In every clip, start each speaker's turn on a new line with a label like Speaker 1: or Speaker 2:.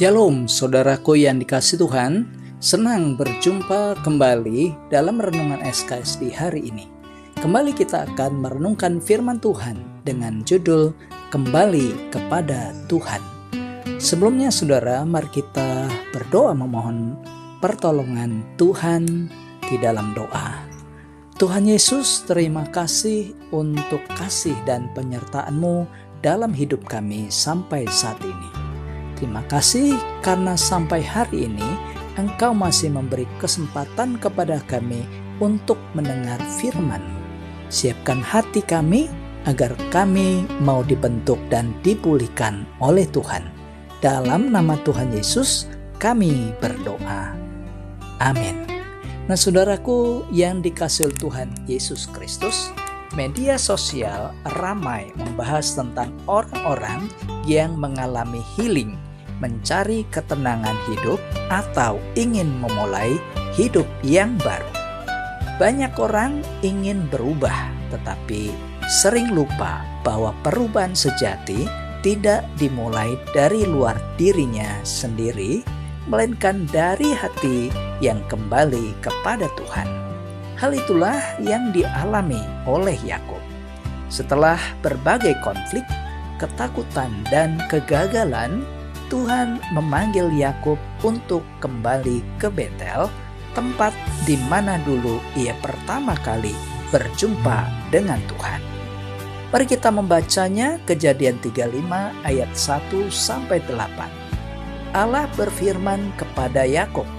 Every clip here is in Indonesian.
Speaker 1: Shalom saudaraku yang dikasihi Tuhan, senang berjumpa kembali dalam Renungan SKS di hari ini. Kembali kita akan merenungkan firman Tuhan dengan judul Kembali kepada Tuhan. Sebelumnya saudara, mari kita berdoa memohon pertolongan Tuhan di dalam doa. Tuhan Yesus, terima kasih untuk kasih dan penyertaan-Mu dalam hidup kami sampai saat ini. Terima kasih karena sampai hari ini Engkau masih memberi kesempatan kepada kami untuk mendengar firman. Siapkan hati kami agar kami mau dibentuk dan dipulihkan oleh Tuhan. Dalam nama Tuhan Yesus kami berdoa. Amin. Nah saudaraku yang dikasihi Tuhan Yesus Kristus, media sosial ramai membahas tentang orang-orang yang mengalami healing, mencari ketenangan hidup, atau ingin memulai hidup yang baru. Banyak orang ingin berubah, tetapi sering lupa bahwa perubahan sejati tidak dimulai dari luar dirinya sendiri, melainkan dari hati yang kembali kepada Tuhan. Hal itulah yang dialami oleh Yakub. Setelah berbagai konflik, ketakutan, dan kegagalan, Tuhan memanggil Yakub untuk kembali ke Betel, tempat di mana dulu ia pertama kali berjumpa dengan Tuhan. Mari kita membacanya, Kejadian 35 ayat 1-8. Allah berfirman kepada Yakub,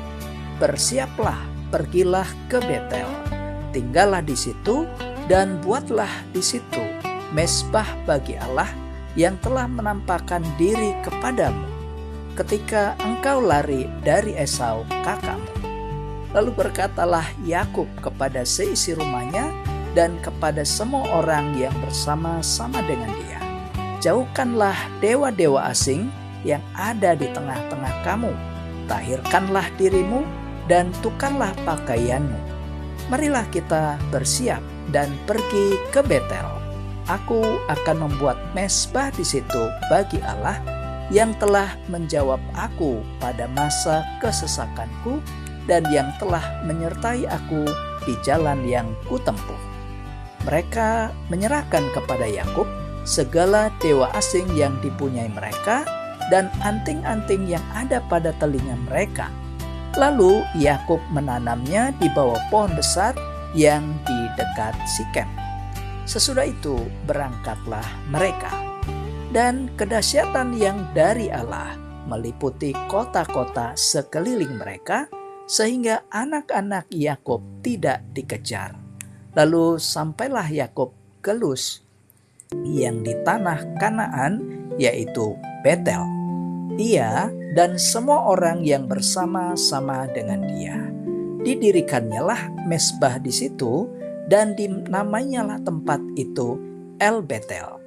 Speaker 1: "Bersiaplah, pergilah ke Betel, tinggallah di situ dan buatlah di situ mezbah bagi Allah yang telah menampakkan diri kepadamu ketika engkau lari dari Esau kakakmu." Lalu berkatalah Yakub kepada seisi rumahnya dan kepada semua orang yang bersama-sama dengan dia, "Jauhkanlah dewa-dewa asing yang ada di tengah-tengah kamu. Tahirkanlah dirimu dan tukanlah pakaianmu. Marilah kita bersiap dan pergi ke Betel. Aku akan membuat mezbah di situ bagi Allah yang telah menjawab aku pada masa kesesakanku dan yang telah menyertai aku di jalan yang kutempuh." Mereka menyerahkan kepada Yakub segala dewa asing yang dipunyai mereka dan anting-anting yang ada pada telinga mereka. Lalu Yakub menanamnya di bawah pohon besar yang di dekat Sikem. Sesudah itu berangkatlah mereka. Dan kedahsyatan yang dari Allah meliputi kota-kota sekeliling mereka, sehingga anak-anak Yakub tidak dikejar. Lalu sampailah Yakub ke Luz yang di tanah Kanaan, yaitu Betel. Ia dan semua orang yang bersama-sama dengan dia. Didirikannya mezbah di situ dan dinamainyalah tempat itu El Betel,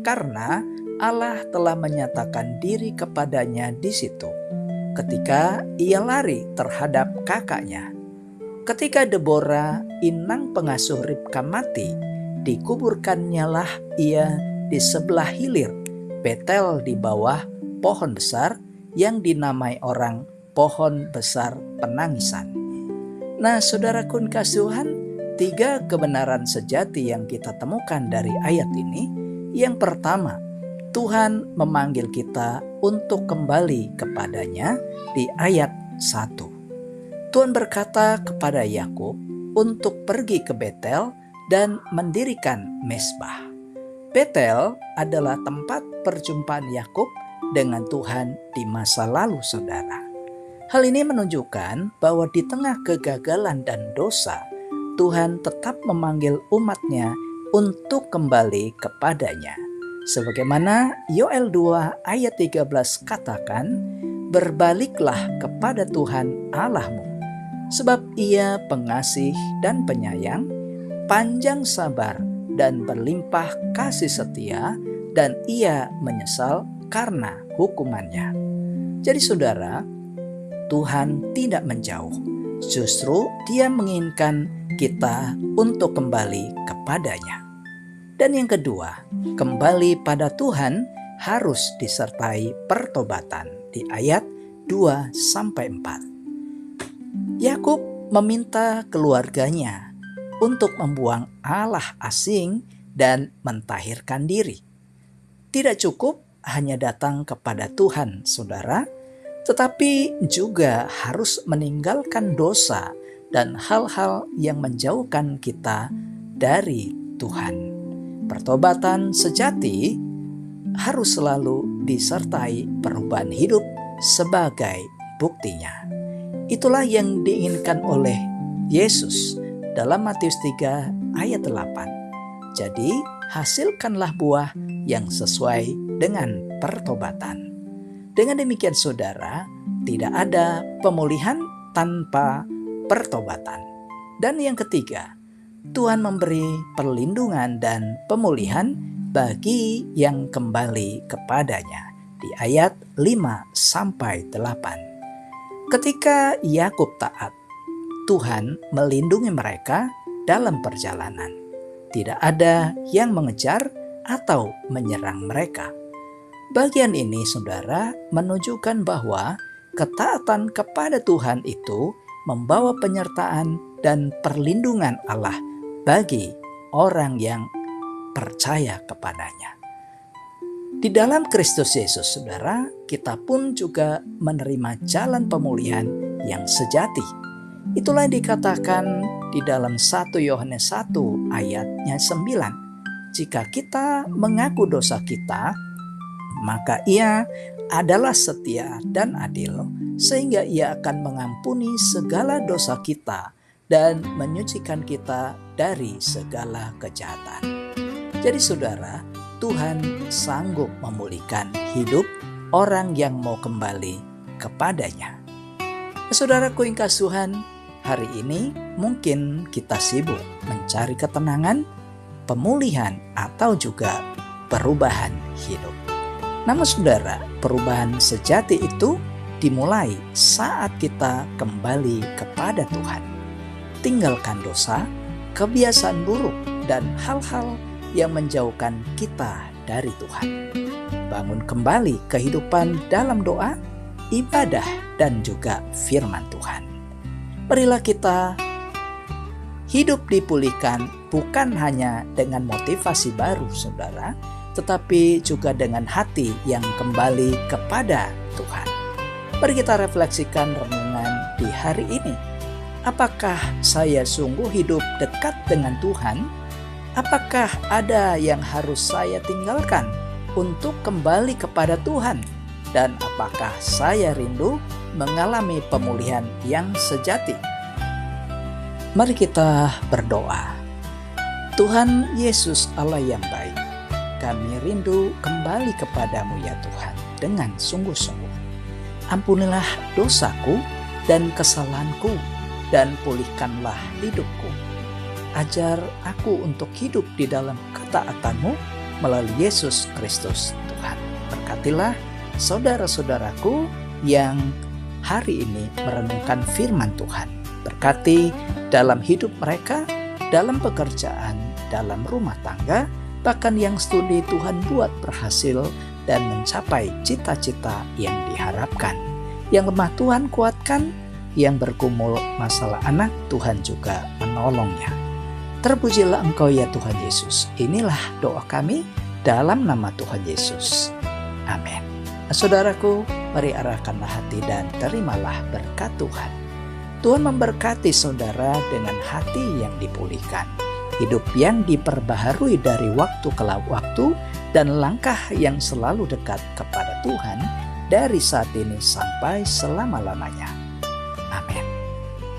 Speaker 1: karena Allah telah menyatakan diri kepadanya di situ ketika ia lari terhadap kakaknya. Ketika Deborah, inang pengasuh Ribka mati, dikuburkannyalah ia di sebelah hilir Betel di bawah pohon besar yang dinamai orang pohon besar penangisan. Nah saudaraku kasih Tuhan, 3 kebenaran sejati yang kita temukan dari ayat ini. Yang pertama, Tuhan memanggil kita untuk kembali kepadanya di ayat 1. Tuhan berkata kepada Yakub untuk pergi ke Betel dan mendirikan mezbah. Betel adalah tempat perjumpaan Yakub dengan Tuhan di masa lalu, saudara. Hal ini menunjukkan bahwa di tengah kegagalan dan dosa, Tuhan tetap memanggil umatnya untuk kembali kepadanya. Sebagaimana Yoel 2 ayat 13 katakan, "Berbaliklah kepada Tuhan Allahmu, sebab Ia pengasih dan penyayang, panjang sabar dan berlimpah kasih setia, dan Ia menyesal karena hukumannya." Jadi saudara, Tuhan tidak menjauh, justru Dia menginginkan kita untuk kembali kepadanya. Dan yang kedua, kembali pada Tuhan harus disertai pertobatan. di ayat 2-4. Yakub meminta keluarganya untuk membuang Allah asing dan mentahirkan diri. Tidak cukup hanya datang kepada Tuhan, saudara, tetapi juga harus meninggalkan dosa dan hal-hal yang menjauhkan kita dari Tuhan. Pertobatan sejati harus selalu disertai perubahan hidup sebagai buktinya. Itulah yang diinginkan oleh Yesus dalam Matius 3 ayat 8. Jadi hasilkanlah buah yang sesuai dengan pertobatan. Dengan demikian saudara, tidak ada pemulihan tanpa pertobatan. Dan yang ketiga, Tuhan memberi perlindungan dan pemulihan bagi yang kembali kepadanya di ayat 5-8. Ketika Yakub taat, Tuhan melindungi mereka dalam perjalanan. Tidak ada yang mengejar atau menyerang mereka. Bagian ini, saudara, menunjukkan bahwa ketaatan kepada Tuhan itu membawa penyertaan dan perlindungan Allah bagi orang yang percaya kepadanya. Di dalam Kristus Yesus, saudara, kita pun juga menerima jalan pemulihan yang sejati. Itulah yang dikatakan di dalam 1 Yohanes 1 ayatnya 9. Jika kita mengaku dosa kita, maka Ia adalah setia dan adil, sehingga Ia akan mengampuni segala dosa kita dan menyucikan kita dari segala kejahatan. Jadi saudara, Tuhan sanggup memulihkan hidup orang yang mau kembali kepadanya. Saudaraku yang kasih Tuhan, hari ini mungkin kita sibuk mencari ketenangan, pemulihan, atau juga perubahan hidup. Namun saudara, perubahan sejati itu dimulai saat kita kembali kepada Tuhan. Tinggalkan dosa, kebiasaan buruk, dan hal-hal yang menjauhkan kita dari Tuhan. Bangun kembali kehidupan dalam doa, ibadah, dan juga firman Tuhan. Marilah kita hidup dipulihkan bukan hanya dengan motivasi baru, saudara, tetapi juga dengan hati yang kembali kepada Tuhan. Mari kita refleksikan renungan di hari ini. Apakah saya sungguh hidup dekat dengan Tuhan? Apakah ada yang harus saya tinggalkan untuk kembali kepada Tuhan? Dan apakah saya rindu mengalami pemulihan yang sejati? Mari kita berdoa. Tuhan Yesus Allah yang baik, kami rindu kembali kepadamu ya Tuhan dengan sungguh-sungguh. Ampunilah dosaku dan kesalahanku dan pulihkanlah hidupku. Ajar aku untuk hidup di dalam ketaatan-Mu melalui Yesus Kristus Tuhan. Berkatilah saudara-saudaraku yang hari ini merenungkan firman Tuhan. Berkati dalam hidup mereka, dalam pekerjaan, dalam rumah tangga, bahkan yang studi Tuhan buat berhasil dan mencapai cita-cita yang diharapkan. Yang lemah Tuhan kuatkan, yang bergumul masalah anak Tuhan juga menolongnya. Terpujilah Engkau ya Tuhan Yesus. Inilah doa kami dalam nama Tuhan Yesus. Amin. Saudaraku, mari arahkanlah hati dan terimalah berkat Tuhan. Tuhan memberkati saudara dengan hati yang dipulihkan, hidup yang diperbaharui dari waktu ke waktu, dan langkah yang selalu dekat kepada Tuhan dari saat ini sampai selama-lamanya. Amin.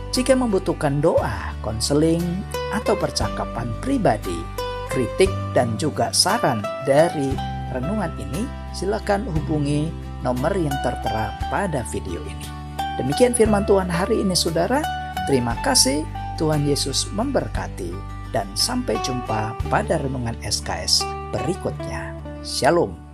Speaker 1: Jika membutuhkan doa, konseling, atau percakapan pribadi, kritik, dan juga saran dari renungan ini, silakan hubungi nomor yang tertera pada video ini. Demikian firman Tuhan hari ini saudara. Terima kasih, Tuhan Yesus memberkati, dan sampai jumpa pada renungan SKS berikutnya. Shalom.